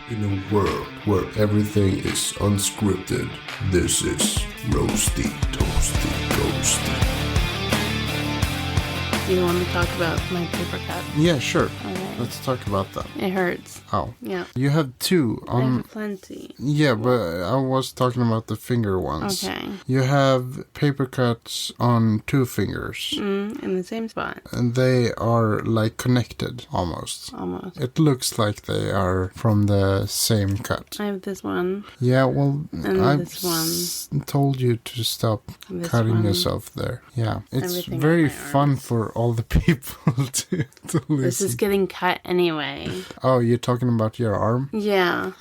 In a world where everything is unscripted, this is Roasty, Toasty, Ghosty. Do you want to talk about my paper cut? Yeah, sure. Okay. Let's talk about that. It hurts. Oh. Yeah. You have two. I have plenty. Yeah, but I was talking about the finger ones. Okay. You have paper cuts on two fingers. In the same spot. And they are like connected, almost. Almost. It looks like they are from the same cut. I have this one. Yeah, well, And I've this one. told you to stop This cutting one. yourself there. Yeah, it's Everything very on my fun arms. for all the people to listen. This is getting cut anyway. Oh, you're talking about your arm? Yeah.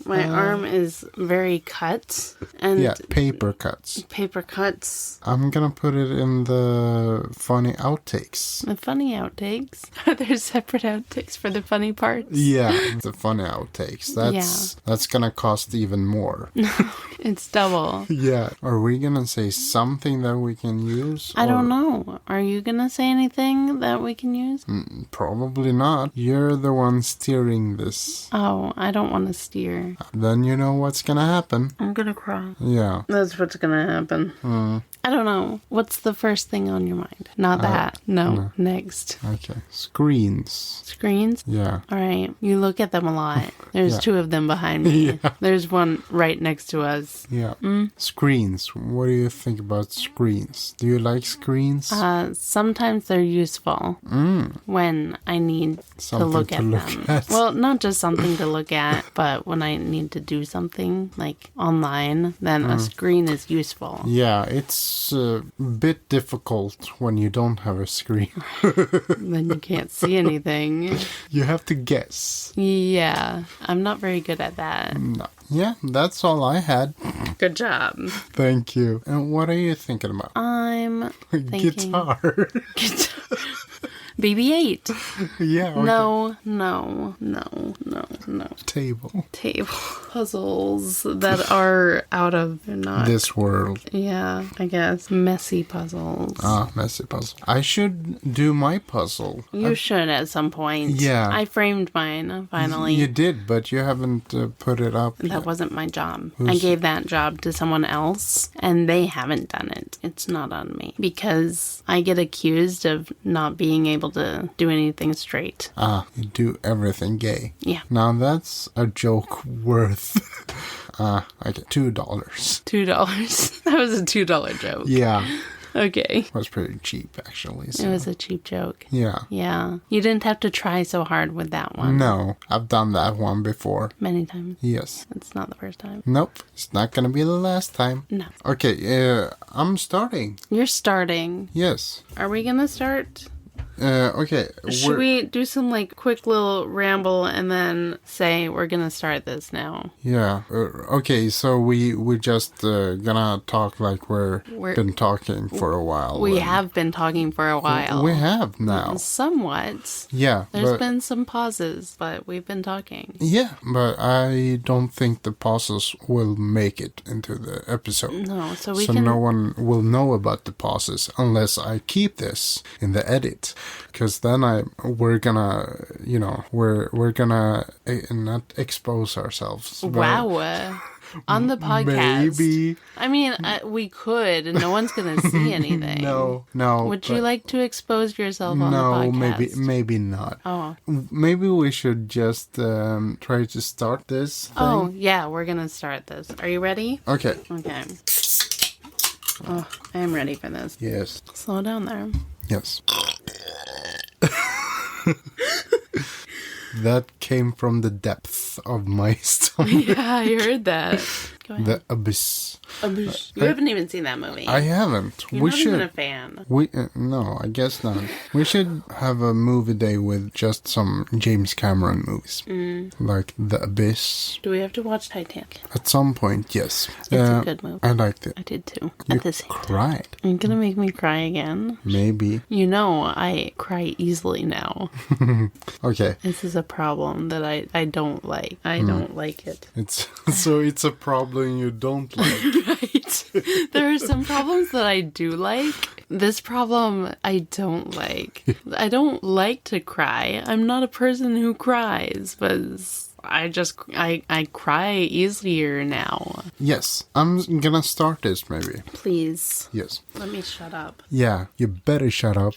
My arm is very cut. And Yeah, paper cuts. paper cuts. I'm gonna put it in the funny outtakes. The funny outtakes. Are there separate outtakes for the funny parts? Yeah, the funny outtakes. That's gonna cost even more. It's double. Yeah. Are we gonna say something that we can use? I don't know. Are you gonna say anything that we can use? Probably not. You're the one steering this. Oh, I don't want to steer. Then you know what's gonna happen. I'm gonna cry. Yeah. That's what's gonna happen. I don't know. What's the first thing on your mind? Not that. No. Next. Okay. Screens. Screens? Yeah. All right. You look at them a lot. There's Yeah. two of them behind me. Yeah. There's one right next to us. Yeah. Screens. What do you think about screens? Do you like screens? Sometimes they're useful when I need Something to look to at look them. at. Well, not just something to look at, but when I need to do something like online, then a screen is useful. Yeah, it's a bit difficult when you don't have a screen. Then you can't see anything. You have to guess. Yeah, I'm not very good at that. No. Yeah, that's all I had. Good job. Thank you. And what are you thinking about? I'm thinking Guitar. BB-8. Yeah. Okay. No. Table. Table puzzles that are out of not This world. yeah, I guess messy puzzles. Messy puzzle. I should do my puzzle. You should at some point. Yeah. I framed mine finally. You did, but you haven't put it up. That wasn't my job. I Who's- gave that job to someone else, and they haven't done it. It's not on me. Because I get accused of not being able to do anything straight. You do everything gay. Yeah. Now that's a joke worth, okay, $2. $2. That was a $2 joke. Yeah. Okay. It was pretty cheap, actually. So. It was a cheap joke. Yeah. Yeah. You didn't have to try so hard with that one. No, I've done that one before. Many times. Yes. It's not the first time. Nope, it's not gonna be the last time. No. Okay, I'm starting. You're starting. Yes. Are we gonna start? Okay. Should we do some like quick little ramble and then say we're gonna start this now? Yeah. Okay, so we just gonna talk like we're been talking for a while. We have been talking for a while. We have now. Somewhat. Yeah. There's been some pauses, but we've been talking. Yeah, but I don't think the pauses will make it into the episode. No, so no one will know about the pauses unless I keep this in the edit. Because then we're gonna not expose ourselves. Wow. On the podcast. Maybe. I mean, we could, and no one's gonna see anything. No. Would you like to expose yourself on the podcast? Maybe not. Oh. Maybe we should just try to start this thing. Oh, yeah, we're gonna start this. Are you ready? Okay. Okay. Oh, I am ready for this. Yes. Slow down there. Yes. That came from the depth of my stomach. Yeah, I heard that. Go ahead. The abyss. You haven't even seen that movie. I haven't. You're not even a fan. No, I guess not. We should have a movie day with just some James Cameron movies. Like The Abyss. Do we have to watch Titanic? At some point, yes. It's a good movie. I liked it. I did too. You At the same time. cried. Are you gonna make me cry again? Maybe. You know, I cry easily now. Okay. This is a problem that I don't like. I don't like it. It's a problem you don't like. Right. There are some problems that I do like. This problem I don't like. I don't like to cry. I'm not a person who cries, but I cry easier now. Yes, I'm gonna start this maybe. Please. Yes. Let me shut up. Yeah, you better shut up.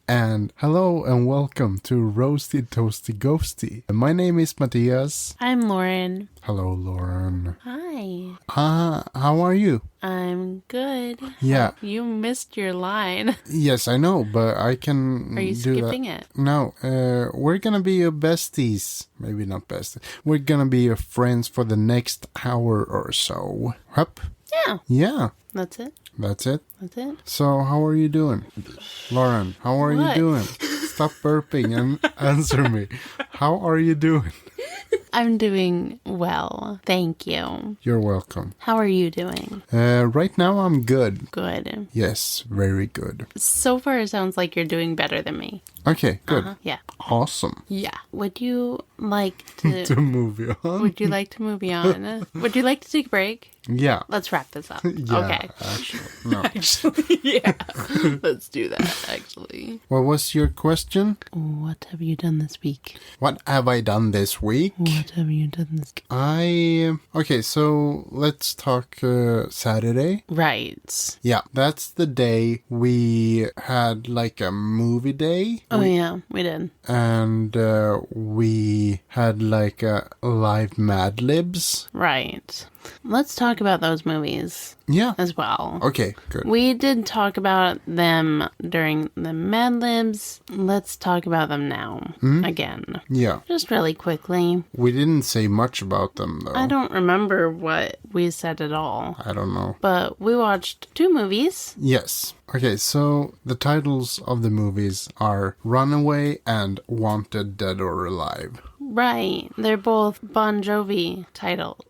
And hello and welcome to Roasty Toasty Ghosty. My name is Mattias. I'm Lauren. Hello, Lauren. Hi. How are you? I'm good. Yeah. You missed your line. Yes, I know, but I can Are you do skipping that. it? No, we're gonna be your besties. Maybe not besties. We're gonna be your friends for the next hour or so. Hup. Yeah. Yeah, That's it. that's it. That's it. So, how are you doing? Lauren, how are What? you doing? Stop burping and answer me. How are you doing? I'm doing well. Thank you. You're welcome. How are you doing? Right now I'm good. Good. Yes, very good. So far, it sounds like you're doing better than me. Okay, good. Yeah. Awesome. Yeah. Would you like to... To move on. Would you like to move on? Would you like to take a break? Yeah. Let's wrap this up. Yeah, Okay. actually. No. Actually, yeah. Let's do that, actually. What was your question? What have you done this week? What have I done this week? What have you done this week? Okay, so let's talk Saturday. Right. Yeah, that's the day we had like a movie day. Oh, yeah, we did. And we had like a live Mad Libs. Right. Let's talk about those movies Yeah. as well. Okay, good. We did talk about them during the Mad Libs. Let's talk about them now again. Yeah. Just really quickly. We didn't say much about them though. I don't remember what we said at all. I don't know. But we watched 2 movies. Yes. Okay, so the titles of the movies are Runaway and Wanted Dead or Alive. Right. They're both Bon Jovi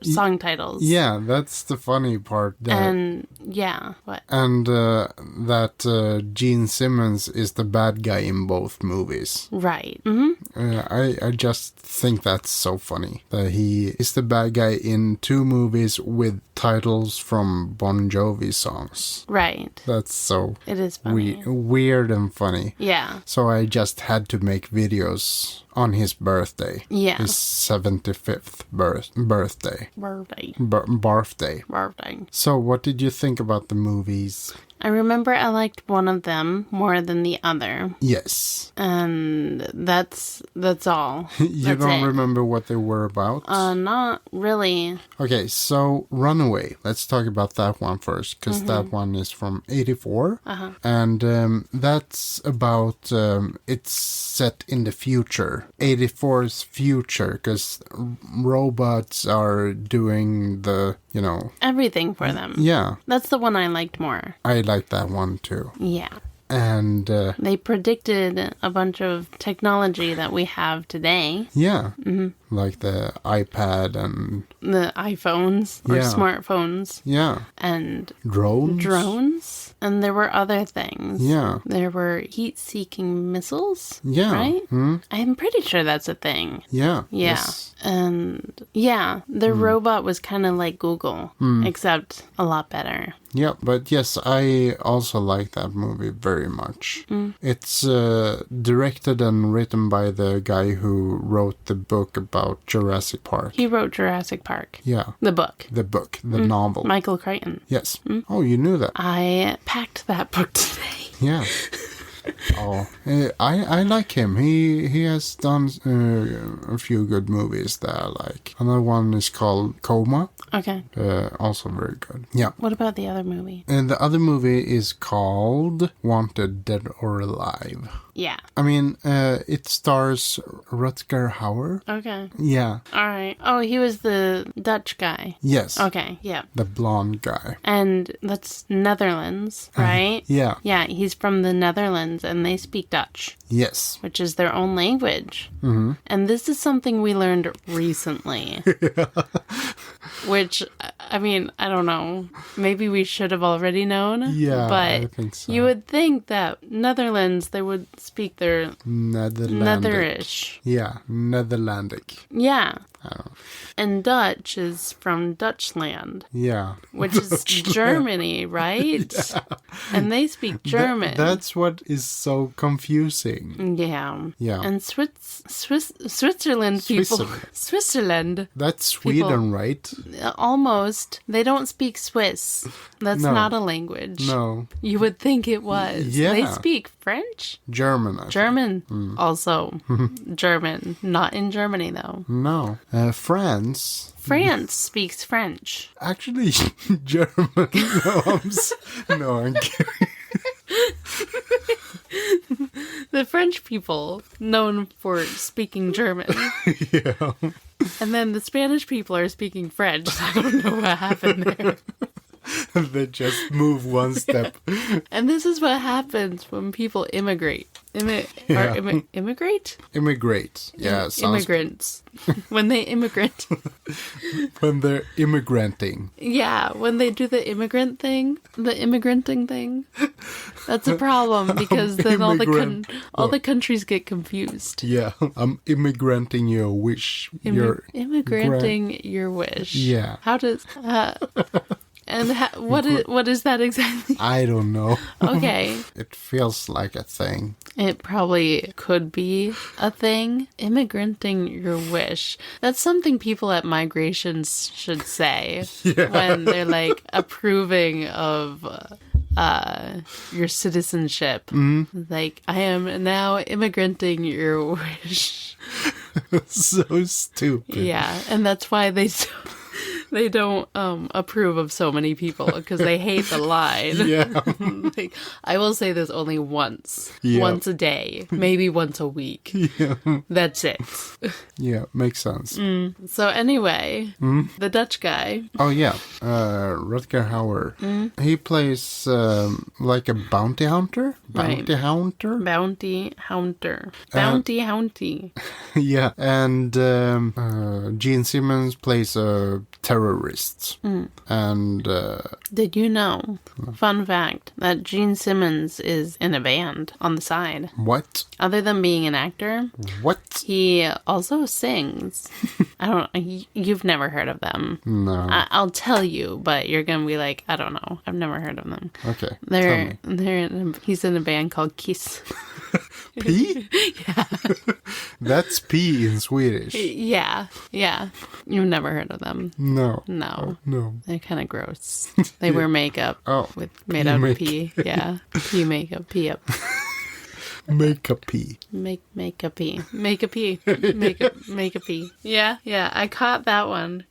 song titles. Yeah, that's the funny part. And yeah, what? And that Gene Simmons is the bad guy in both movies. Right. Mm-hmm. I just think that's so funny that he is the bad guy in 2 movies with titles from Bon Jovi songs. Right. That's so It is funny. weird and funny. Yeah. So I just had to make videos on his birthday. Yeah. His 75th birthday. Birthday. So what did you think about the movies? I remember I liked one of them more than the other. Yes. And that's all. You That's don't it. remember what they were about? Not really. Okay, so Runaway. Let's talk about that one first, because that one is from 84. And that's about, it's set in the future. 84's future, because robots are doing the, Everything for them. Yeah, That's the one I liked more. I like that one too. Yeah. And They predicted a bunch of technology that we have today. yeah, like the iPad and The iPhones or Yeah. smartphones yeah, and drones. And there were other things. Yeah. There were heat-seeking missiles. Yeah. Right? Hmm? I'm pretty sure that's a thing. Yeah. Yeah. Yes. And yeah, the robot was kind of like Google, except a lot better. Yeah, but yes, I also like that movie very much. It's directed and written by the guy who wrote the book about Jurassic Park. He wrote Jurassic Park. Yeah, The book. the book, the novel. Michael Crichton. Yes. Oh, you knew that. I packed that book today. Yeah. Oh, I like him. He has done a few good movies that I like. Another one is called Coma. Okay. Also very good. Yeah. What about the other movie? And the other movie is called Wanted Dead or Alive. Yeah. I mean, it stars Rutger Hauer. Okay. Yeah. All right. Oh, he was the Dutch guy. Yes. Okay. Yeah. The blonde guy. And that's Netherlands, right? Yeah. Yeah, he's from the Netherlands and they speak Dutch, Yes. which is their own language. Mm-hmm. And this is something we learned recently. Which, I mean, I don't know. Maybe we should have already known. Yeah, but I think so. you would think that Netherlands, they would speak their Netherlandic. Netherish. Yeah, Netherlandic. Yeah. And Dutch is from Dutchland. Yeah. Which is Germany, right? Yeah. And they speak German. That's what is so confusing. Yeah. Yeah. And Switzerland people... Switzerland. That's Sweden, people, right? Almost. They don't speak Swiss. That's not a language. No. You would think it was. Yeah. They speak French? German. German. Also. German. Not in Germany, though. No. France speaks French. Actually, German. No, I'm kidding. The French people, known for speaking German. Yeah. And then the Spanish people are speaking French. I don't know what happened there. They just move one step. And this is what happens when people immigrate. Immigrate? Immigrate. Yeah. Immigrants. When they immigrant. When they're immigranting. Yeah, when they do the immigrant thing, the immigranting thing. That's a problem because then all the countries get confused. Yeah, I'm immigranting your wish. Immigranting your wish. Yeah. How does... And what is that exactly? I don't know. Okay. It feels like a thing. It probably could be a thing. Immigranting your wish. That's something people at migrations should say when they're like approving of your citizenship. Like, I am now immigranting your wish. So stupid. Yeah, and that's why they don't approve of so many people because they hate the line. Yeah. Like, I will say this only once. Once a day. Maybe once a week. Yeah. That's it. Yeah, makes sense. So anyway, the Dutch guy. Oh, yeah. Rutger Hauer. He plays like a bounty hunter? Bounty hunter? Bounty hunter. Bounty hunty. Yeah. And Gene Simmons plays a terrorist. And did you know, fun fact, that Gene Simmons is in a band on the side? What? Other than being an actor, what? He also sings. I don't. You've never heard of them? No. I'll tell you, but you're gonna be like, I don't know. I've never heard of them. Okay. Tell me. He's in a band called Kiss. P? Yeah. That's P in Swedish. Yeah. You've never heard of them? No. No. No. They're kind of gross. They wear makeup made out of pee. Yeah. Pee makeup. Pee up. Make a pee. Make a pee. Make a pee. Make a pee. Yeah. I caught that one.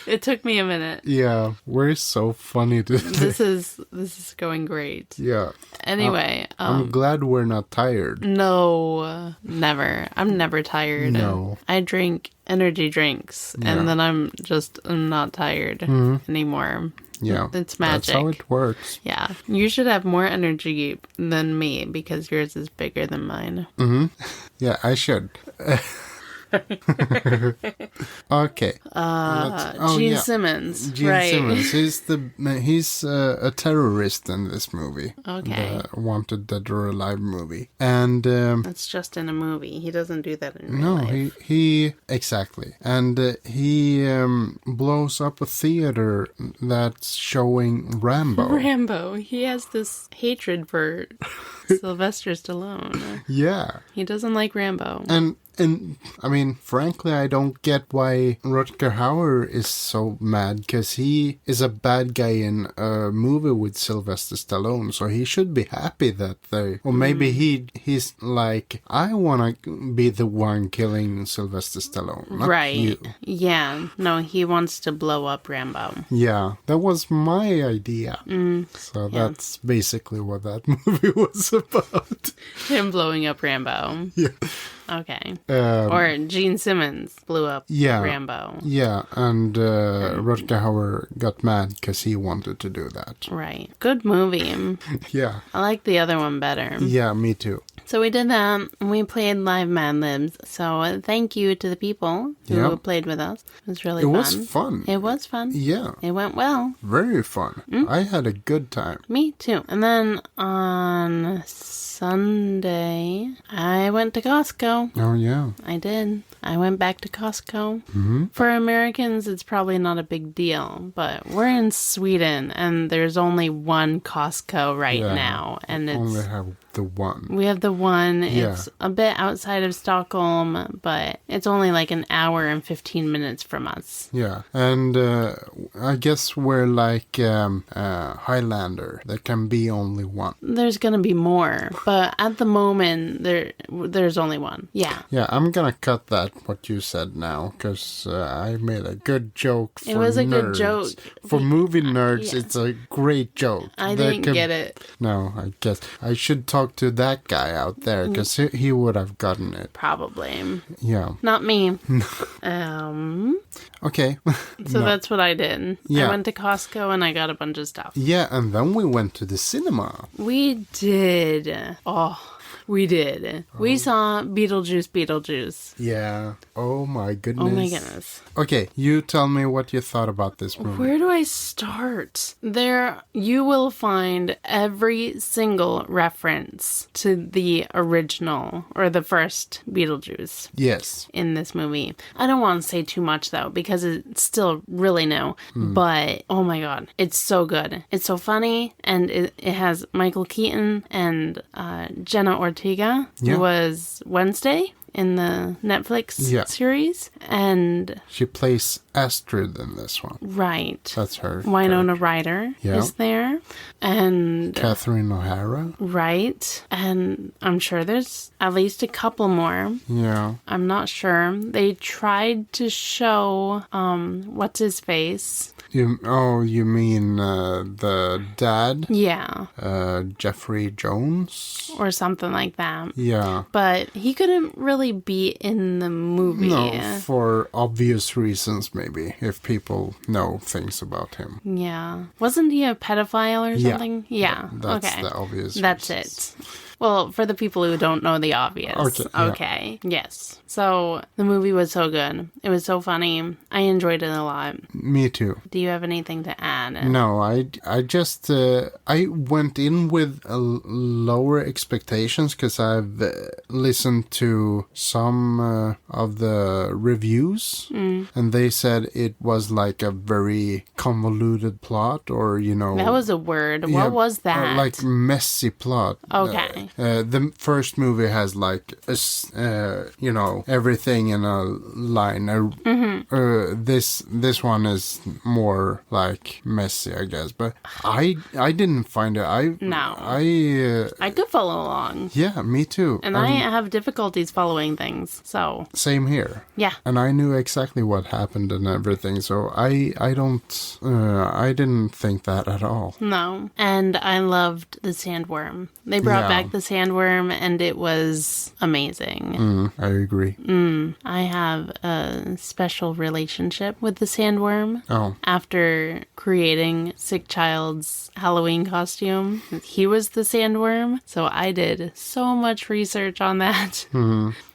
It took me a minute. Yeah, we're so funny today. This is going great. Yeah. Anyway, I'm glad we're not tired. No, never. I'm never tired. No. I drink energy drinks, and then I'm not tired anymore. Yeah. It's magic. That's how it works. Yeah. You should have more energy than me because yours is bigger than mine. Yeah, I should. Okay. Gene Simmons. Gene Simmons. He's a terrorist in this movie. Okay. The Wanted Dead or Alive movie. And that's just in a movie. He doesn't do that in real life. he exactly. And he blows up a theater that's showing Rambo. He has this hatred for Sylvester Stallone. Yeah. He doesn't like Rambo. And I mean, frankly, I don't get why Rutger Hauer is so mad, because he is a bad guy in a movie with Sylvester Stallone, so he should be happy that or maybe he's like, I want to be the one killing Sylvester Stallone, not you. Yeah, no, he wants to blow up Rambo. Yeah, that was my idea. So that's basically what that movie was about. Him blowing up Rambo. Yeah. Okay. Or Gene Simmons blew up Rambo. Yeah, and Rutger Hauer got mad because he wanted to do that. Right. Good movie. Yeah. I like the other one better. Yeah, me too. So we did that, and we played live Mad Libs. So thank you to the people who played with us. It was really fun. It was fun. It was fun. Yeah. It went well. Very fun. I had a good time. Me too. And then on Sunday, I went to Costco. Oh, yeah. I did. I went back to Costco. For Americans, it's probably not a big deal, but we're in Sweden and there's only one Costco right now. And it's only have the one. We have the one. It's a bit outside of Stockholm, but it's only like an hour and 15 minutes from us. Yeah, and I guess we're like Highlander. There can be only one. There's gonna be more, but at the moment there's only one. Yeah. Yeah, I'm gonna cut that what you said now because I made a good joke. For it was a nerds. good joke For movie nerds. It's a great joke. I didn't get it. No, I guess I should talk to that guy out there because he would have gotten it. Probably. Yeah. Not me. Okay. So that's what I did. Yeah. I went to Costco and I got a bunch of stuff. Yeah, and then we went to the cinema. We did. We did. We saw Beetlejuice. Yeah. Oh my goodness. Oh my goodness. Okay, you tell me what you thought about this movie. Where do I start? There, you will find every single reference to the original or the first Beetlejuice. Yes. In this movie. I don't want to say too much though, because it's still really new. But, oh my god, it's so good. It's so funny, and it has Michael Keaton and Jenna Ortega, who was Wednesday in the Netflix series. And she plays Astrid in this one. Right. That's her. Winona Ryder is there. And Catherine O'Hara. Right. And I'm sure there's at least a couple more. Yeah. I'm not sure. They tried to show what's his face. You mean the dad? Yeah. Jeffrey Jones? Or something like that. Yeah. But he couldn't really be in the movie. No, for obvious reasons, maybe, if people know things about him. Yeah. Wasn't he a pedophile or something? Yeah. That's okay. the obvious That's reasons. it. Well, for the people who don't know the obvious. Okay. Yes. So the movie was so good. It was so funny. I enjoyed it a lot. Me too. Do you have anything to add? No, I just I went in with lower expectations because I've listened to some of the reviews and they said it was like a very convoluted plot, or that was a word. What was that? Like messy plot. Okay. The first movie has like everything in a line. This one is more like messy, I guess. But I didn't find it. I could follow along. Yeah, me too. And I have difficulties following things. So same here. Yeah. And I knew exactly what happened and everything. So I didn't think that at all. No. And I loved the sandworm. They brought back the sandworm, and it was amazing. I agree. I have a special relationship with the sandworm. Oh. After creating Sick Child's Halloween costume, he was the sandworm. So I did so much research on that.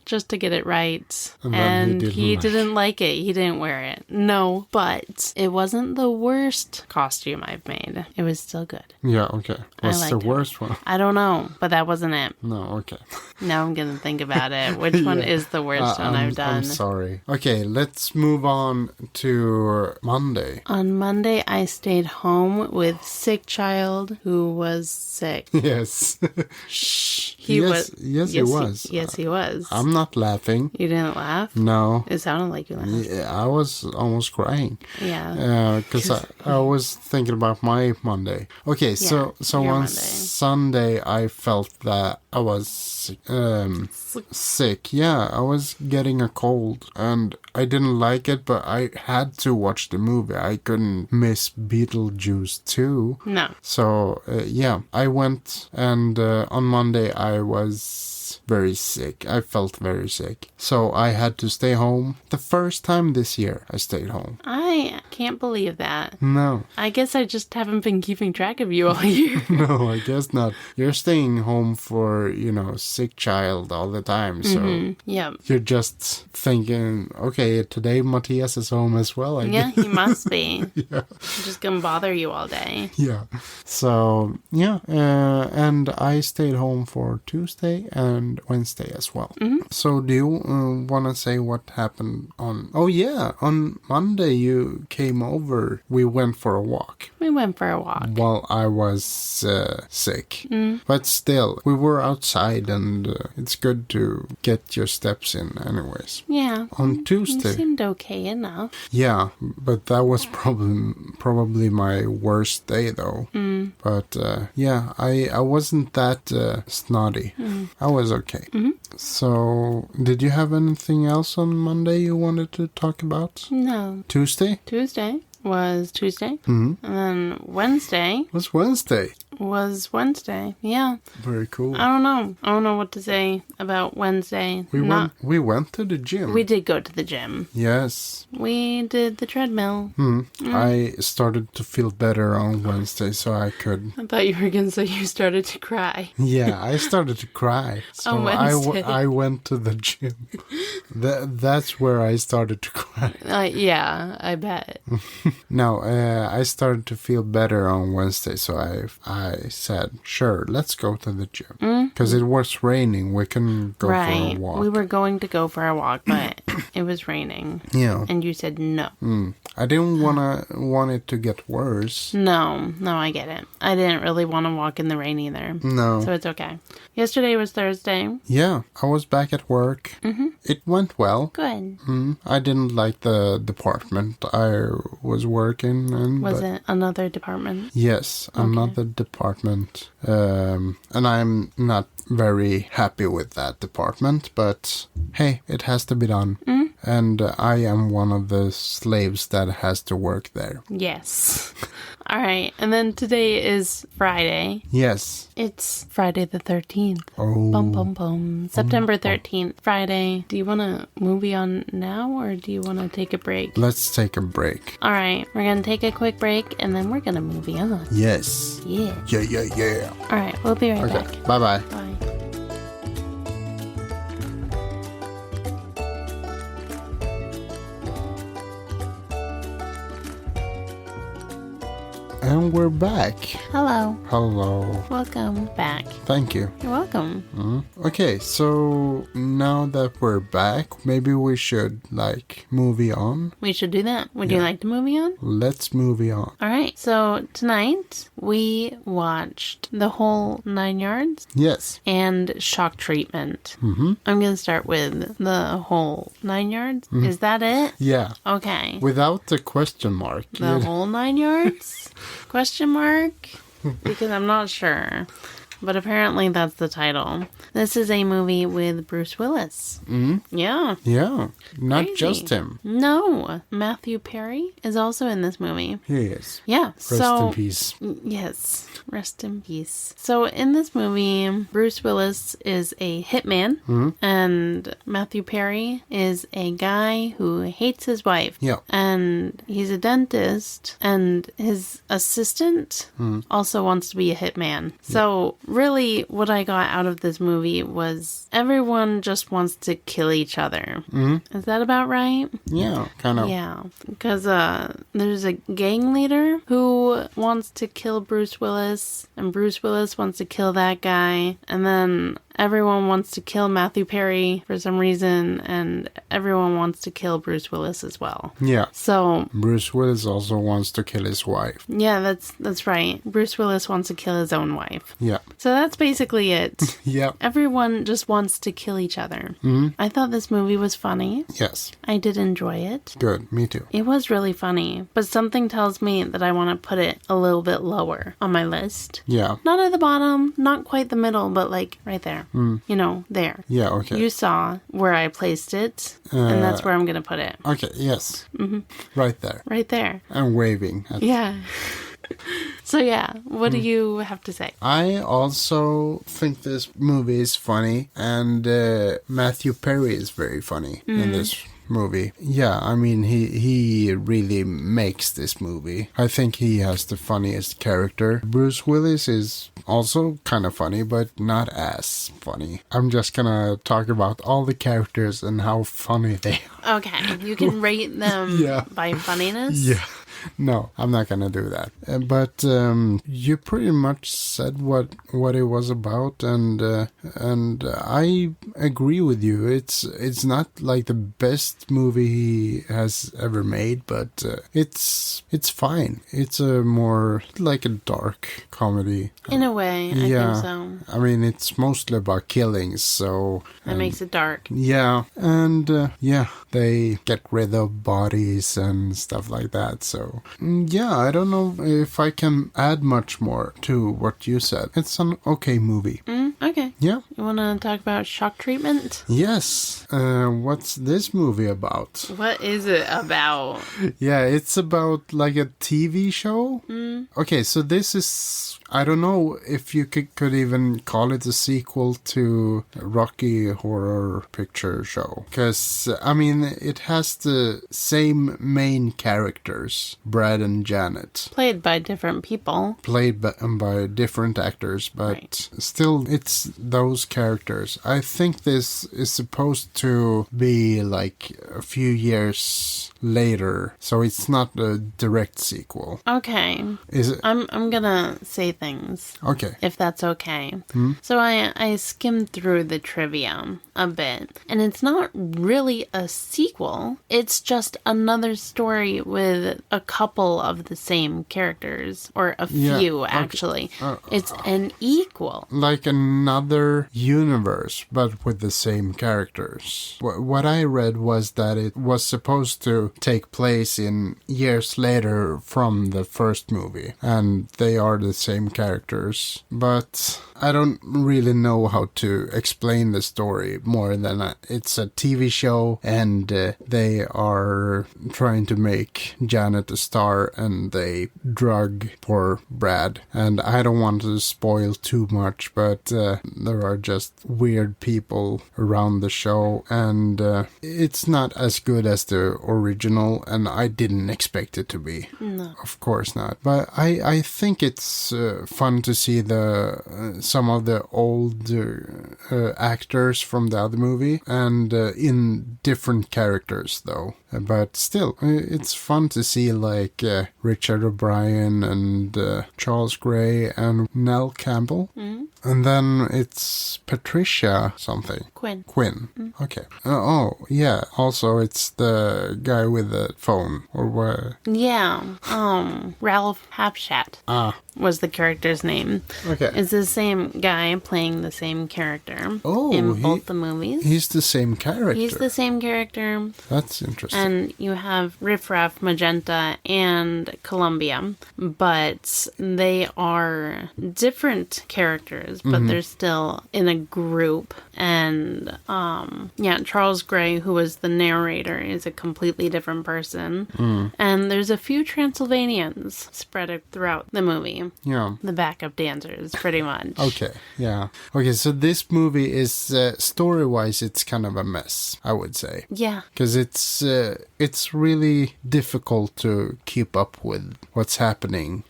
Just to get it right. And he didn't like it. He didn't wear it. No, but it wasn't the worst costume I've made. It was still good. Yeah, okay. What's the worst one? I don't know, but that wasn't it. No, okay. Now I'm going to think about it. Which one is the worst one I've done? I'm sorry. Okay, let's move on to Monday. On Monday, I stayed home with Sick Child, who was sick. Yes. Shh. Yes, he was. Yes, he was. I'm not laughing. You didn't laugh? No. It sounded like you laughed. Yeah, I was almost crying. Yeah. Because I was thinking about my Monday. Okay, so on Monday. Sunday I felt that I was sick. Yeah, I was getting a cold and I didn't like it, but I had to watch the movie. I couldn't miss Beetlejuice 2. No. So, I went, and on Monday I was very sick. I felt very sick. So I had to stay home. The first time this year I stayed home. I can't believe that. No. I guess I just haven't been keeping track of you all year. No, I guess not. You're staying home for, sick child all the time. So you're just thinking, okay, today Mattias is home as well. He must be. Yeah. I'm just going to bother you all day. Yeah. So, and I stayed home for Tuesday and and Wednesday as well. So do you want to say what happened on... Oh yeah, on Monday you came over. We went for a walk. We went for a walk. While I was sick. But still, we were outside and it's good to get your steps in anyways. Yeah. On Tuesday. You seemed okay enough. Yeah, but that was probably my worst day though. But yeah, I wasn't that snotty. I was okay. So, did you have anything else on Monday you wanted to talk about? No. Tuesday? Tuesday was Tuesday. And then Wednesday... What's Wednesday? Was Wednesday. Yeah. Very cool. I don't know. I don't know what to say about Wednesday. We went to the gym. We did go to the gym. Yes. We did the treadmill. I started to feel better on Wednesday, so I could... I thought you were going to say you started to cry. Yeah, I started to cry. So on Wednesday. I went to the gym. That's where I started to cry. Yeah, I bet. No, I started to feel better on Wednesday, so I said, sure, let's go to the gym. Because it was raining, we couldn't go for a walk. We were going to go for a walk, but it was raining. Yeah. And you said no. I didn't want it to get worse. No, I get it. I didn't really want to walk in the rain either. No. So it's okay. Yesterday was Thursday. Yeah, I was back at work. It went well. Good. I didn't like the department I was working in. Was it another department? Yes, another department. And I'm not very happy with that department, but hey, it has to be done. And I am one of the slaves that has to work there. Yes. All right. And then today is Friday. Yes. It's Friday the 13th. Oh. Bum, bum, bum. September 13th, Friday. Do you want to movie on now or do you want to take a break? Let's take a break. All right. We're going to take a quick break and then we're going to movie on. Yes. Yeah. Yeah. All right. We'll be right back. Bye-bye. Bye. And we're back. Hello. Hello. Welcome back. Thank you. You're welcome. Okay, so now that we're back, maybe we should, movie on. We should do that. Would you like to movie on? Let's movie on. All right. So tonight we watched The Whole 9 Yards. Yes. And Shock Treatment. I'm going to start with The Whole 9 Yards. Is that it? Yeah. Okay. Without the question mark. The Whole 9 Yards? Question mark? Because I'm not sure. But apparently that's the title. This is a movie with Bruce Willis. Yeah. Yeah. Not Crazy. just him. No. Matthew Perry is also in this movie. He is. Yeah. Rest in peace. Yes. Rest in peace. So in this movie, Bruce Willis is a hitman. And Matthew Perry is a guy who hates his wife. Yeah. And he's a dentist. And his assistant also wants to be a hitman. So really, what I got out of this movie was everyone just wants to kill each other. Is that about right? Yeah, kind of. Yeah, because there's a gang leader who wants to kill Bruce Willis, and Bruce Willis wants to kill that guy, and then everyone wants to kill Matthew Perry for some reason, and everyone wants to kill Bruce Willis as well. Yeah. So Bruce Willis also wants to kill his wife. Yeah, that's right. Bruce Willis wants to kill his own wife. Yeah. So that's basically it. Yep. Everyone just wants to kill each other. I thought this movie was funny. Yes. I did enjoy it. Good. Me too. It was really funny, but something tells me that I want to put it a little bit lower on my list. Yeah. Not at the bottom, not quite the middle, but right there. You know, there. Yeah, okay. You saw where I placed it, and that's where I'm going to put it. Okay, yes. Right there. Right there. And waving. Yeah. So yeah, what do you have to say? I also think this movie is funny, and Matthew Perry is very funny in this movie. Yeah, I mean, he really makes this movie. I think he has the funniest character. Bruce Willis is also kind of funny, but not as funny. I'm just gonna talk about all the characters and how funny they are. Okay, you can rate them by funniness? Yeah. No, I'm not gonna do that. But you pretty much said what it was about, and I agree with you. It's not like the best movie he has ever made, but it's fine. It's a more like a dark comedy. In a way, I think so. I mean, it's mostly about killings, so... That makes it dark. Yeah, and they get rid of bodies and stuff like that, so... Yeah, I don't know if I can add much more to what you said. It's an okay movie. Okay. Yeah. You want to talk about Shock Treatment? Yes. What's this movie about? What is it about? Yeah, it's about like a TV show. Okay, so this is... I don't know if you could even call it a sequel to Rocky Horror Picture Show. Because, I mean, it has the same main characters, Brad and Janet. Played by different people. Played by different actors, but still, it's those characters. I think this is supposed to be like a few years later, so it's not a direct sequel. Okay. Is it? I'm gonna say things. Okay. If that's okay. So I skimmed through the trivia a bit, and it's not really a sequel. It's just another story with a couple of the same characters, or a few, actually. It's an equal. Like another universe, but with the same characters. What I read was that it was supposed to take place in years later from the first movie, and they are the same characters. But I don't really know how to explain the story more than it's a TV show, and they are trying to make Janet a star, and they drug poor Brad. And I don't want to spoil too much, but there are just weird people around the show, and it's not as good as the original, and I didn't expect it to be. No. Of course not. But I think it's fun to see some of the old actors from the other movie, and in different characters though. But still, it's fun to see like Richard O'Brien and Charles Gray and Nell Campbell. And then it's Patricia something. Quinn. Okay. Oh, yeah. Also, it's the guy with the phone. Or what? Yeah. Ralph Hapshat was the character's name. Okay. It's the same guy playing the same character in both the movies. He's the same character. He's the same character. That's interesting. And you have Riff Raff, Magenta, and Columbia, but they are different characters, but they're still in a group. And Charles Gray, who was the narrator, is a completely different person. And there's a few Transylvanians spread throughout the movie. Yeah. The backup dancers, pretty much. Okay, yeah. Okay, so this movie is, story-wise, it's kind of a mess, I would say. Yeah. Because it's really difficult to keep up with what's happening.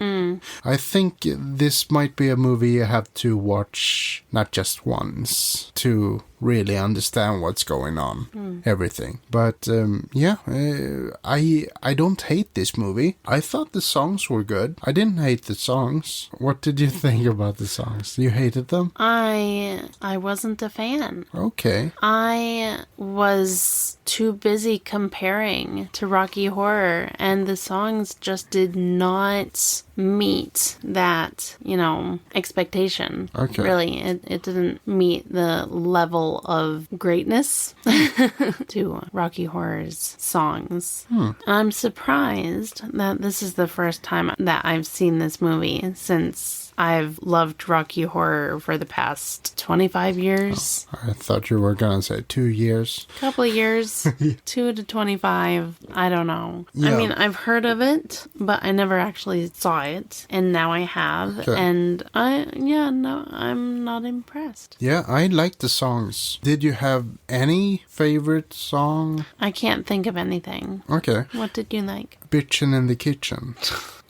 I think this might be a movie you have to watch not just once to really understand what's going on, everything. But I don't hate this movie. I thought the songs were good. I didn't hate the songs. What did you think about the songs? You hated them? I wasn't a fan. Okay. I was too busy comparing to Rocky Horror, and the songs just did not meet that, expectation. Okay. Really, it didn't meet the level of greatness to Rocky Horror's songs. I'm surprised that this is the first time that I've seen this movie since I've loved Rocky Horror for the past 25 years. I thought you were going to say 2 years. Couple of years. 2 to 25. I don't know. Yeah. I mean, I've heard of it, but I never actually saw it. And now I have. Okay. And I'm not impressed. Yeah, I like the songs. Did you have any favorite song? I can't think of anything. Okay. What did you like? Bitchin' in the Kitchen.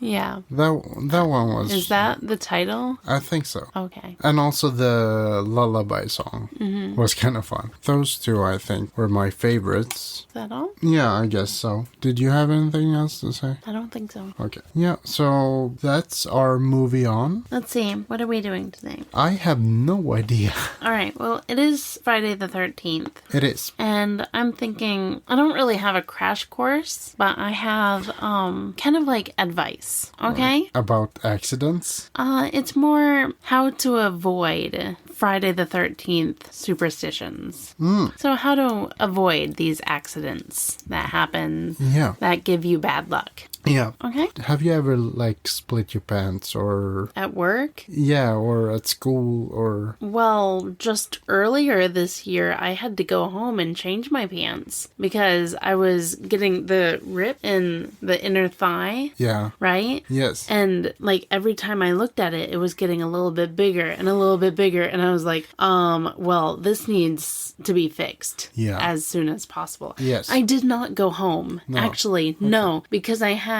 Yeah. That one was... Is that the title? I think so. Okay. And also the lullaby song was kind of fun. Those two, I think, were my favorites. Is that all? Yeah, I guess so. Did you have anything else to say? I don't think so. Okay. Yeah, so that's our movie on. Let's see. What are we doing today? I have no idea. All right. Well, it is Friday the 13th. It is. And I'm thinking, I don't really have a crash course, but I have kind of like advice. Okay? About accidents? It's more how to avoid Friday the 13th superstitions. So how to avoid these accidents that happen that give you bad luck. Yeah. Okay. Have you ever, like, split your pants or... At work? Yeah, or at school or... Well, just earlier this year, I had to go home and change my pants because I was getting the rip in the inner thigh. Yeah. Right? Yes. And, like, every time I looked at it, it was getting a little bit bigger and a little bit bigger. And I was like, well, this needs to be fixed as soon as possible. Yes. I did not go home. No. Actually, no, because I had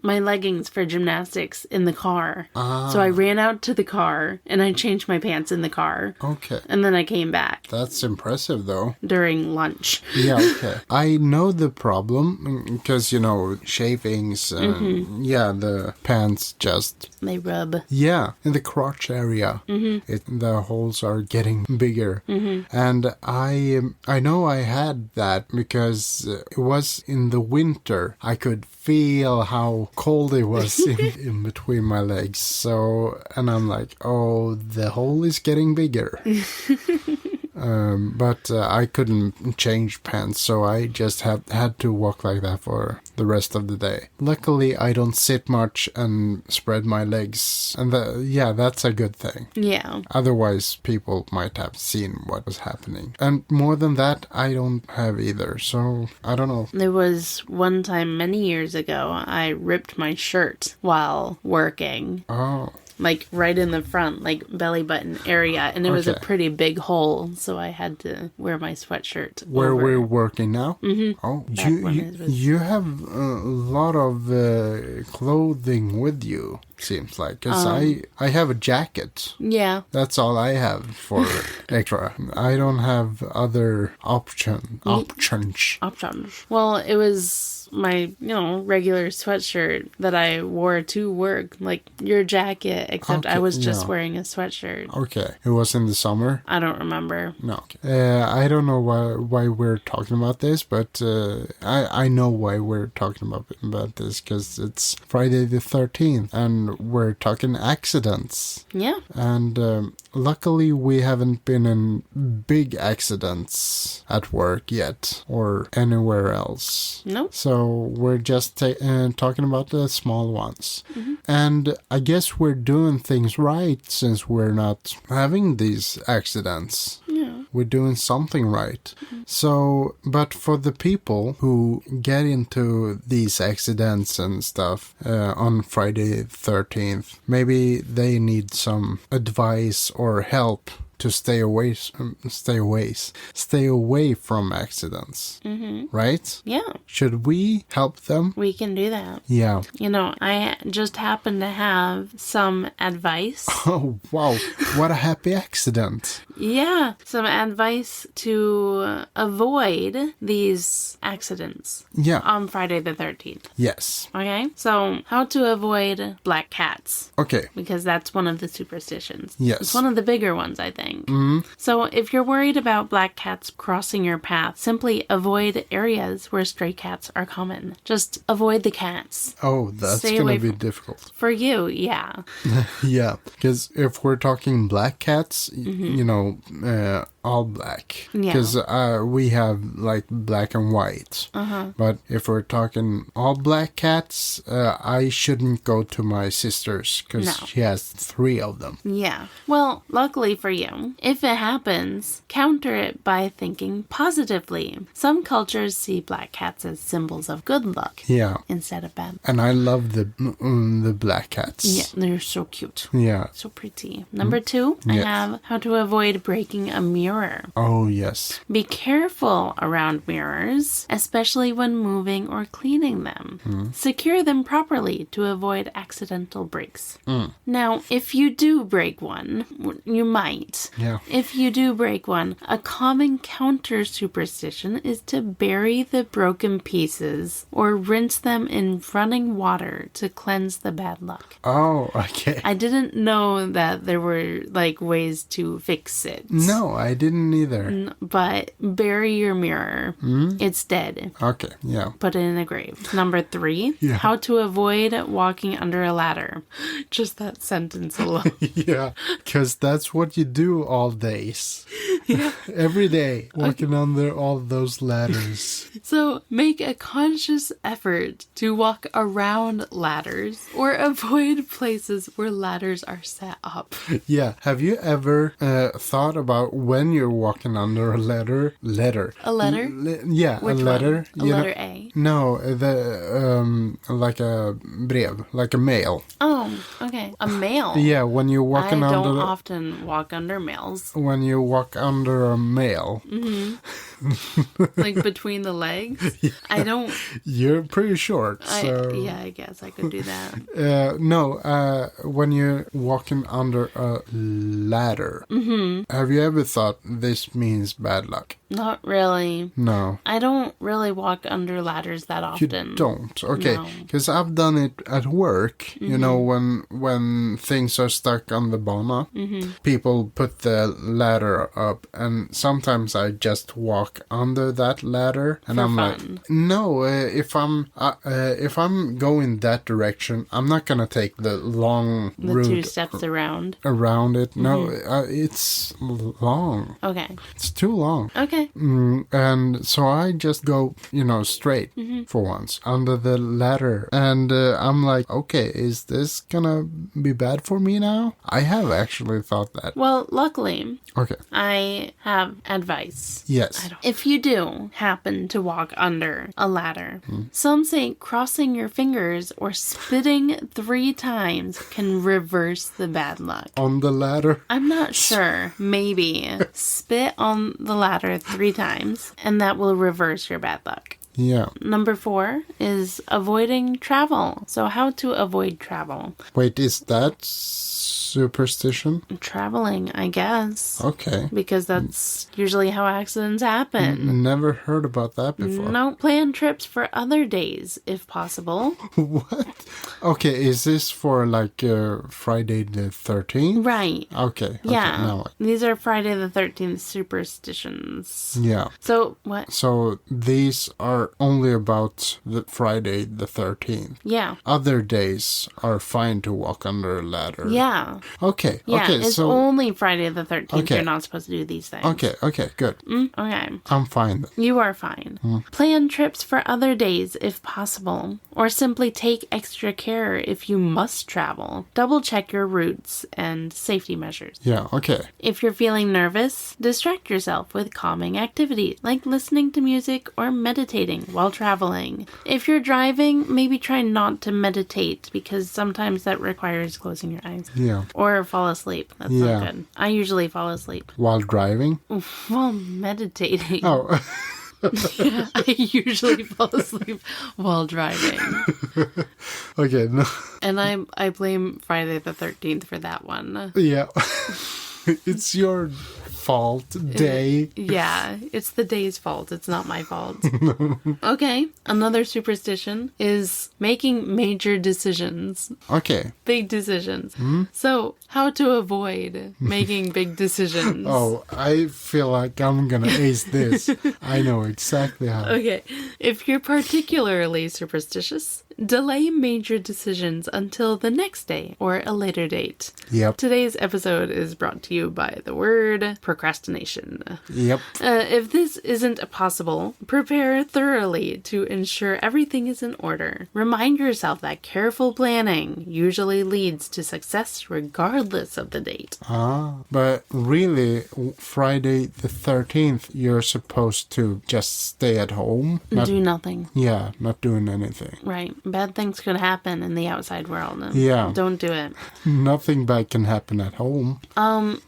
my leggings for gymnastics in the car. So I ran out to the car and I changed my pants in the car. Okay. And then I came back. That's impressive, though. During lunch. Yeah, okay. I know the problem because, you know, shavings and, the pants just... They rub. Yeah, in the crotch area. The holes are getting bigger. And I know I had that because it was in the winter. I could feel how cold it was in between my legs. So, and I'm like, oh, the hole is getting bigger. But I couldn't change pants, so I just had to walk like that for the rest of the day. Luckily, I don't sit much and spread my legs, and that's a good thing. Yeah. Otherwise, people might have seen what was happening. And more than that, I don't have either, so I don't know. There was one time many years ago, I ripped my shirt while working. Oh. Like right in the front, like belly button area, and it was a pretty big hole, so I had to wear my sweatshirt. Where we're working now? Oh, you have a lot of clothing with you, seems like, because I have a jacket. Yeah. That's all I have for extra. I don't have other options. Well, it was my, regular sweatshirt that I wore to work, like your jacket, except I was just wearing a sweatshirt. Okay. It was in the summer? I don't remember. No. I don't know why we're talking about this, but I know why we're talking about this, because it's Friday the 13th, and we're talking accidents. Yeah. And luckily we haven't been in big accidents at work yet, or anywhere else. Nope. So we're just talking about the small ones. And I guess we're doing things right since we're not having these accidents. Yeah. We're doing something right. So, but for the people who get into these accidents and stuff on Friday 13th, maybe they need some advice or help to stay away from accidents. Right? Yeah. Should we help them? We can do that. Yeah. I just happen to have some advice. Oh, wow. What a happy accident. Yeah. Some advice to avoid these accidents. Yeah. On Friday the 13th. Yes. Okay. So, how to avoid black cats. Okay. Because that's one of the superstitions. Yes. It's one of the bigger ones, I think. So if you're worried about black cats crossing your path, simply avoid areas where stray cats are common. Just avoid the cats. Oh, that's going to be difficult. For you, yeah. Yeah, because if we're talking black cats, all black. Because we have like black and white. But if we're talking all black cats, I shouldn't go to my sister's because she has 3 of them. Yeah. Well, luckily for you, if it happens, counter it by thinking positively. Some cultures see black cats as symbols of good luck. Yeah. Instead of bad. And I love the black cats. Yeah, they're so cute. Yeah. So pretty. Number 2, I have how to avoid breaking a mirror mirror. Oh, yes. Be careful around mirrors, especially when moving or cleaning them. Secure them properly to avoid accidental breaks. Now, if you do break one, you might. Yeah. If you do break one, a common counter superstition is to bury the broken pieces or rinse them in running water to cleanse the bad luck. Oh, okay. I didn't know that there were like ways to fix it. No, I didn't either. But bury your mirror. It's dead. Okay, yeah. Put it in a grave. Number 3, Yeah. how to avoid walking under a ladder. Just that sentence alone. Yeah, because that's what you do all days. Yeah. Every day, walking under all those ladders. So make a conscious effort to walk around ladders or avoid places where ladders are set up. Yeah, have you ever thought about when you're walking under a ladder? A letter? Yeah, Which a letter. one? A letter A? No, like a brev, like a mail. Oh, okay. A mail. Yeah, when you're walking I under. don't often walk under mails. When you walk under a mail. Like between the legs. Yeah. I don't. You're pretty short, so. Yeah, I guess I could do that. No, when you're walking under a ladder. Have you ever thought this means bad luck? Not really. No. I don't really walk under ladders that often. You don't? Okay. No. Because I've done it at work. You know, when things are stuck on the bana, people put the ladder up, and sometimes I just walk under that ladder, and For I'm fun. like, no. If I'm going that direction, I'm not gonna take the long The route 2 steps around. around it. No, it's long. Okay. It's too long. Okay. And so I just go, straight for once under the ladder. And I'm like, okay, is this gonna be bad for me now? I have actually thought that. Well, luckily, Okay. I have advice. Yes. If you do happen to walk under a ladder, some say crossing your fingers or spitting 3 times can reverse the bad luck. On the ladder? I'm not sure. Maybe. Spit on the ladder 3 times, and that will reverse your bad luck. Yeah. Number 4 is avoiding travel. So how to avoid travel? Wait, is that superstition? Traveling, I guess. Okay. Because that's usually how accidents happen. Never heard about that before. No, plan trips for other days, if possible. What? Okay, is this for like Friday the 13th? Right. Okay. Yeah. Now, These are Friday the 13th superstitions. yeah. So, what? So these are only about the Friday the 13th. Yeah. Other days are fine to walk under a ladder. Yeah. Okay. Yeah, okay. it's So only Friday the 13th. Okay. You're not supposed to do these things. okay. Okay. Good. Okay. I'm fine. Then. You are fine. Plan trips for other days if possible, or simply take extra care if you must travel. Double check your routes and safety measures. Yeah. Okay. If you're feeling nervous, distract yourself with calming activities like listening to music or meditating while traveling. If you're driving, maybe try not to meditate because sometimes that requires closing your eyes. Yeah. Or fall asleep. That's Yeah. not good. I usually fall asleep While driving. while meditating. Oh. Yeah, I usually fall asleep while driving. Okay. No. And I blame Friday the 13th for that one. Yeah. It's your fault day. Yeah, it's the day's fault. It's not my fault. Okay, another superstition is making major decisions. Okay. Big decisions. So, how to avoid making big decisions? Oh, I feel like I'm gonna ace this. I know exactly how. Okay, if you're particularly superstitious, delay major decisions until the next day or a later date. Yep. Today's episode is brought to you by the word procrastination. Yep. If this isn't possible, prepare thoroughly to ensure everything is in order. Remind yourself that careful planning usually leads to success regardless of the date. But really, Friday the 13th, you're supposed to just stay at home. Do nothing. Yeah, not doing anything. Right. bad things could happen in the outside world. Yeah. Don't do it. Nothing bad can happen at home.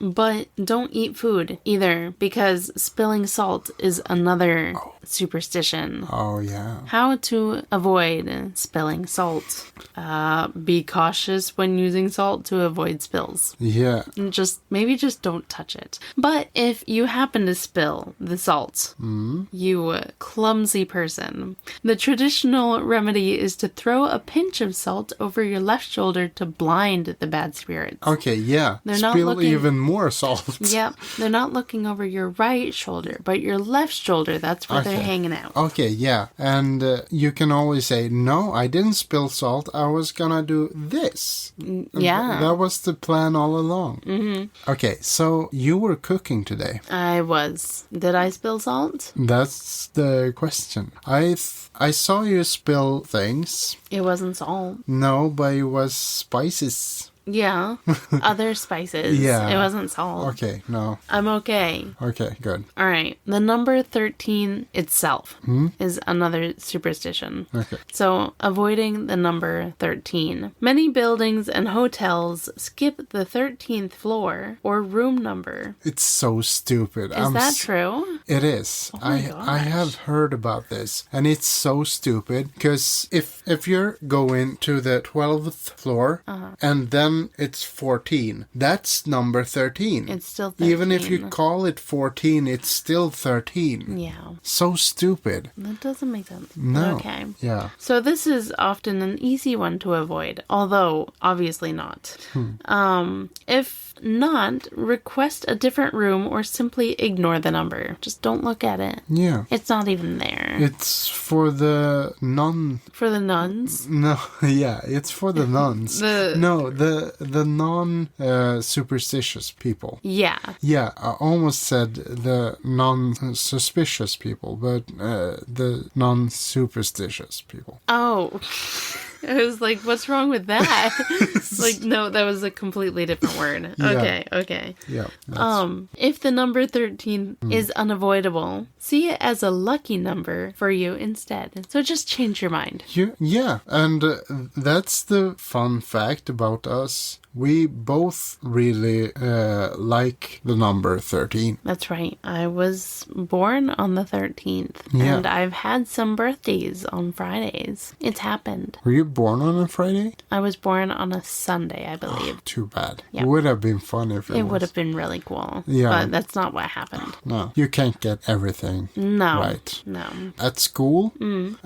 But don't eat food either, because spilling salt is another superstition. Oh, yeah. How to avoid spilling salt. Be cautious when using salt to avoid spills. Yeah. And maybe just don't touch it. But if you happen to spill the salt, you clumsy person, the traditional remedy is to throw a pinch of salt over your left shoulder to blind the bad spirits. Okay, yeah. They're Spill not looking... even more salt. Yep. They're not looking over your right shoulder, but your left shoulder. That's where they're hanging out. Okay, yeah. And you can always say, no, I didn't spill salt. I was gonna do this. Yeah. That was the plan all along. Mm-hmm. Okay, so you were cooking today. I was. Did I spill salt? That's the question. I saw you spill things. It wasn't salt. No, but it was spices. Yeah. Other spices. Yeah. It wasn't salt. Okay, no. I'm okay. Okay, good. All right. The number 13 itself is another superstition. Okay. So, avoiding the number 13. Many buildings and hotels skip the 13th floor or room number. It's so stupid. Is that true? It is. Oh my I have heard about this, and it's so stupid because if you're going to the 12th floor and then it's 14, that's number 13. It's still 13. Even if you call it 14, it's still 13. Yeah. So stupid. That doesn't make sense. No. Okay. Yeah. So this is often an easy one to avoid, although obviously not. If not, request a different room or simply ignore the number. Just don't look at it. Yeah. It's not even there. It's for the For the nuns? No, yeah, it's for the nuns. The non-superstitious people. Yeah. Yeah, I almost said the non-suspicious people, but the non-superstitious people. Oh. I was like, what's wrong with that? Like, no, that was a completely different word. Yeah. Okay. Yeah. If the number 13 is unavoidable, see it as a lucky number for you instead. So just change your mind. Yeah, and that's the fun fact about us. We both really like the number 13. That's right. I was born on the 13th, Yeah. and I've had some birthdays on Fridays. It's happened. Were you born on a Friday? I was born on a Sunday, I believe. Too bad. Yeah. It would have been fun if it It was. would have been really cool. Yeah. But that's not what happened. No, you can't get everything No. right. No. At school,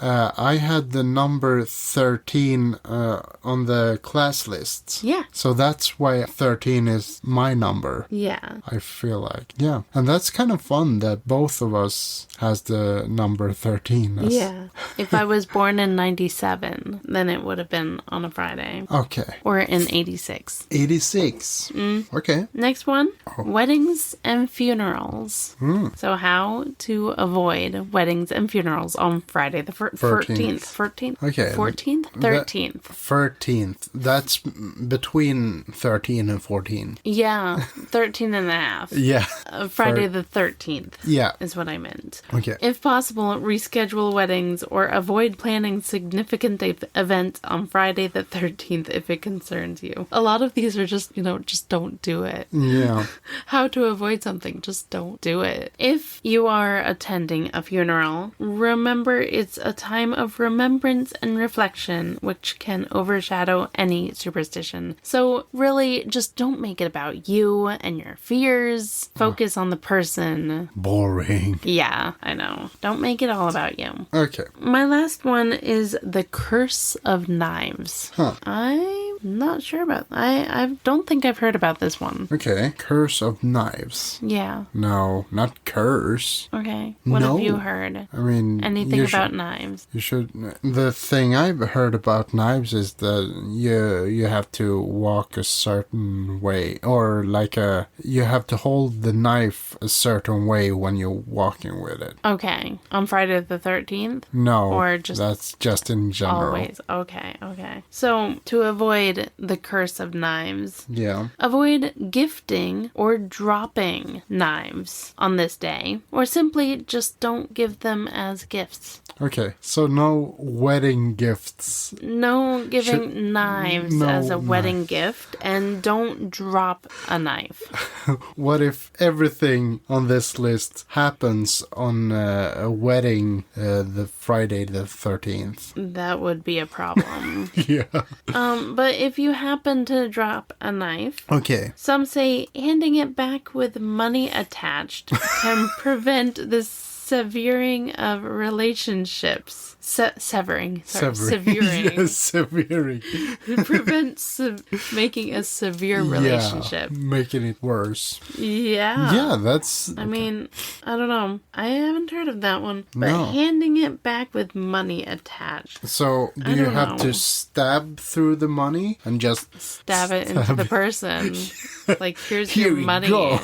I had the number 13 on the class lists. Yeah. So that's why 13 is my number. Yeah. I feel like. Yeah. And that's kind of fun that both of us has the number 13. Yeah. If I was born in 97, then it would have been on a Friday. Okay. Or in 86. 86. Okay. Next one, weddings and funerals. So how to avoid weddings and funerals on Friday the 14th. 14th? Okay. 14th? 13th. 13th. That's between 13 and 14. Yeah, 13 and a half. Yeah. Friday the 13th. Yeah. Is what I meant. Okay. If possible, reschedule weddings or avoid planning significant events on Friday the 13th if it concerns you. A lot of these are just, just don't do it. Yeah. How to avoid something, just don't do it. If you are attending a funeral, remember it's a time of remembrance and reflection which can overshadow any superstition. So really, just don't make it about you and your fears. Focus on the person. Boring. Yeah, I know. Don't make it all about you. Okay. My last one is the curse of knives. Huh. I'm not sure about. I don't think I've heard about this one. Okay. Curse of knives. Yeah. No, not curse. Okay. What No. have you heard? I mean, Anything about knives? You should. The thing I've heard about knives is that you have to walk a certain way, or you have to hold the knife a certain way when you're walking with it. Okay. On Friday the 13th? No, Or just that's just in general. Always. Okay. So to avoid avoid the curse of knives. Yeah. Avoid gifting or dropping knives on this day, or simply just don't give them as gifts. Okay, so no wedding gifts. No giving knives as a wedding gift, and don't drop a knife. What if everything on this list happens on a wedding the Friday the 13th? That would be a problem. Yeah. But if you happen to drop a knife, Okay. some say handing it back with money attached can prevent the severing of relationships. Severing. Severing. Yes, severing. It prevents making a severe relationship. Yeah, making it worse. Yeah. Yeah, that's... I mean, I don't know. I haven't heard of that one. But No. handing it back with money attached. So, do you have to stab through the money and just... Stab it into the person. Like, here's Here your we money. go.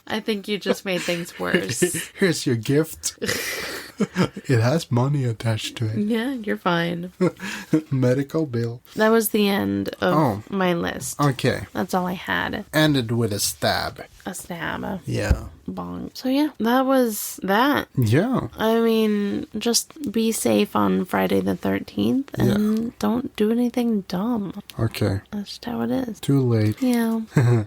I think you just made things worse. Here's your gift. It has money attached to it. Yeah, you're fine. Medical bill. That was the end of my list. Okay. That's all I had. Ended with a stab. A stab. Yeah. Bong. So yeah, that was that. Yeah. I mean, just be safe on Friday the 13th and don't do anything dumb. Okay. That's just how it is. Too late. Yeah.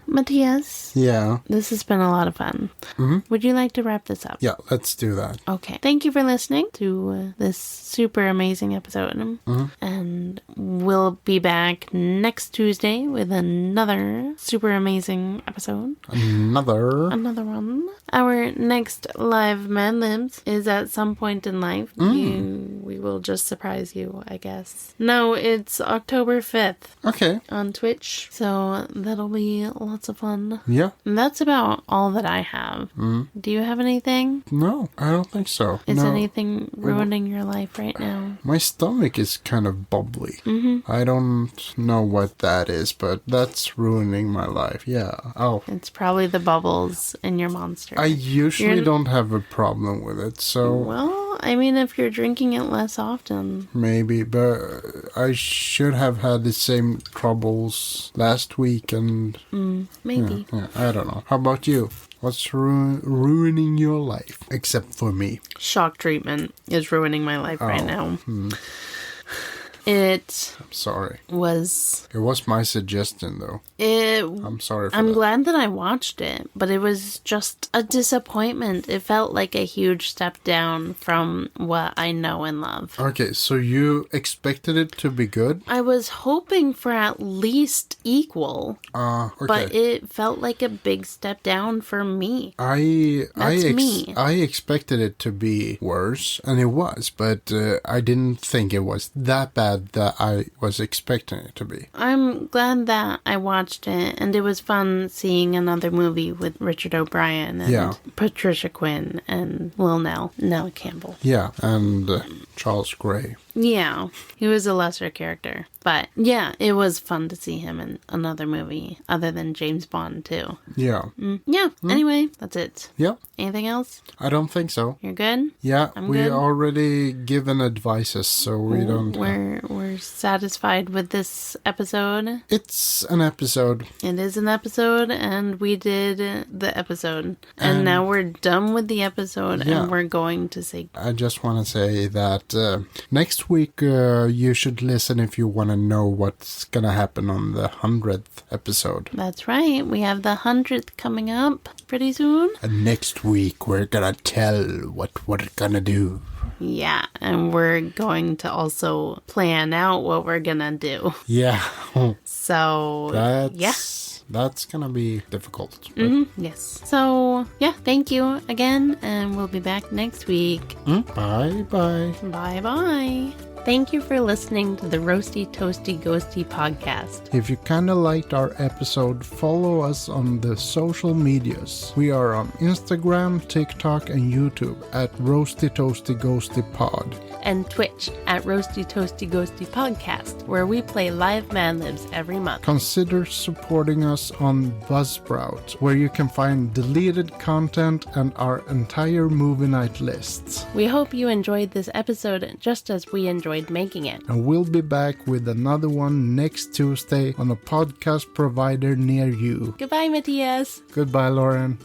Matthias. Yeah. This has been a lot of fun. Mm-hmm. Would you like to wrap this up? Yeah, let's do that. Okay. Thank you for listening to this super amazing episode. Mm-hmm. And we'll be back next Tuesday with another super amazing episode. Another one. Our next live Mad Libs is at some point in life. We will just surprise you, I guess. No, it's October 5th. Okay. On Twitch. So that'll be lots of fun. Yeah. And that's about all that I have. Do you have anything? No, I don't think so. Is anything ruining your life right now? My stomach is kind of bubbly. I don't know what that is, but that's ruining my life. Yeah. Oh. It's probably the bubbles in your monster. I usually don't have a problem with it, so... Well, I mean, if you're drinking it less often... Maybe, but I should have had the same troubles last week and... maybe. Yeah, I don't know. How about you? What's ruining your life? Except for me. Shock treatment is ruining my life right now. I'm sorry. It was my suggestion, though. I'm sorry for that. I'm glad that I watched it, but it was just a disappointment. It felt like a huge step down from what I know and love. Okay, so you expected it to be good? I was hoping for at least equal. Okay. But it felt like a big step down for me. I me. I expected it to be worse, and it was, but I didn't think it was that bad that I was expecting it to be. I'm glad that I watched it, and it was fun seeing another movie with Richard O'Brien and Patricia Quinn and Nell Campbell. Yeah, and Charles Gray. Yeah, he was a lesser character. But yeah, it was fun to see him in another movie other than James Bond too. Yeah. Anyway, that's it. Yeah. Anything else? I don't think so. You're good? Yeah, I'm good? already given advices, so we don't... We're satisfied with this episode. It's an episode. It is an episode, and we did the episode. And now we're done with the episode, and we're going to say... I just want to say that next week you should listen if you want to know what's going to happen on the 100th episode. That's right. We have the 100th coming up pretty soon. And next week we're going to tell what we're going to do. Yeah, and we're going to also plan out what we're going to do. Yeah. So, That's going to be difficult. Yes. So, yeah, thank you again, and we'll be back next week. Bye-bye. Bye-bye. Thank you for listening to the Roasty Toasty Ghosty podcast. If you kind of liked our episode, follow us on the social medias. We are on Instagram, TikTok, and YouTube at Roasty Toasty Ghosty Pod. And Twitch at Roasty Toasty Ghosty Podcast, where we play live Mad Libs every month. Consider supporting us on Buzzsprout, where you can find deleted content and our entire movie night lists. We hope you enjoyed this episode just as we enjoyed enjoyed making it. And we'll be back with another one next Tuesday on a podcast provider near you. Goodbye, Mattias. Goodbye, Lauren.